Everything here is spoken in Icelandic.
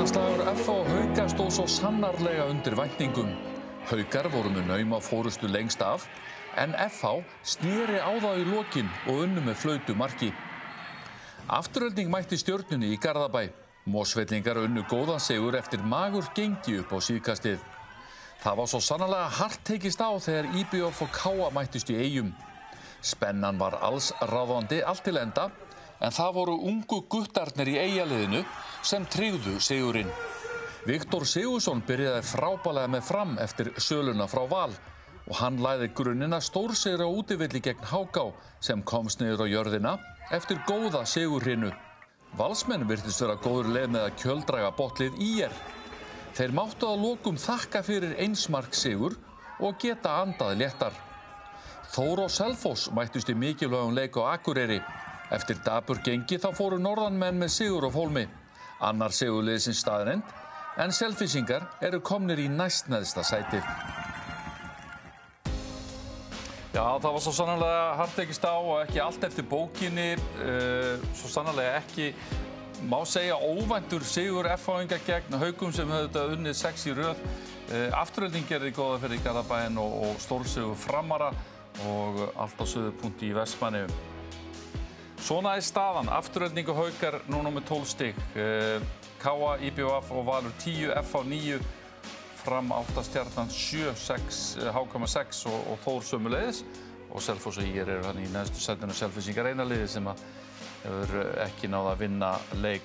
Sóknarslagur FH og Hauka stóð svo sannarlega undir væntingum. Haukar voru með nauma fórustu lengst af, en FH sneri á þá í lokin og unnu með flautu marki. Afturhaldning mætti Stjörnunni í Garðabæ. Mosfellingar unnu góðan sigur eftir magur gengi upp á síðkastið. Það var svo sannarlega hart tekist á þegar IBF og KA mættust í Eyjum. Spennan var alls ráðandi allt til enda, en það voru ungu guttarnir í Eyjaliðinu sem tryggðu sigurinn. Viktor Sigurðsson byrjaði frábærlega með Fram eftir söluna frá Val og hann lagði grunninn að stórsigri á útivelli gegn HK sem komst niður á jörðina eftir góða sigurhrinu. Valsmenn virtust vera góður leið með að kjöldraga botnlið ÍR. Þeir máttu að lokum þakka fyrir einsmark sigur og geta andað léttar. Þór og Selfoss mættust í mikilvægum leik á Akureyri. Eftir dapur gengi þá fóru norðanmenn með sigur á hólmi. Annar sigurliðsins staðreynd, en Selfyssingar eru komnir í næstneðsta sætið. Já, það var svo sannarlega hart tekist á og ekki allt eftir bókinni. Svo sannarlega ekki, má segja, óvæntur sigur FH-inga gegn Haukum sem höfðu þetta unnið 6 í röð. Afturhaldning gerði góða fyrir Garðabæinn og stórsigur Framara og allt á suðupunkti í Vestmannaeyjum. Svona staðan, Afturhaldning og Haukar núna með 12 stig. KA, IBF og Valur 10, FH 9, Fram 8, Stjarnan 7, 6, HK 6 og Þór sömuleiðis. Og Selfoss og ÍR eru hann í neðstu sætinu. Selfyssingar eina liði sem hefur ekki náð að vinna leik.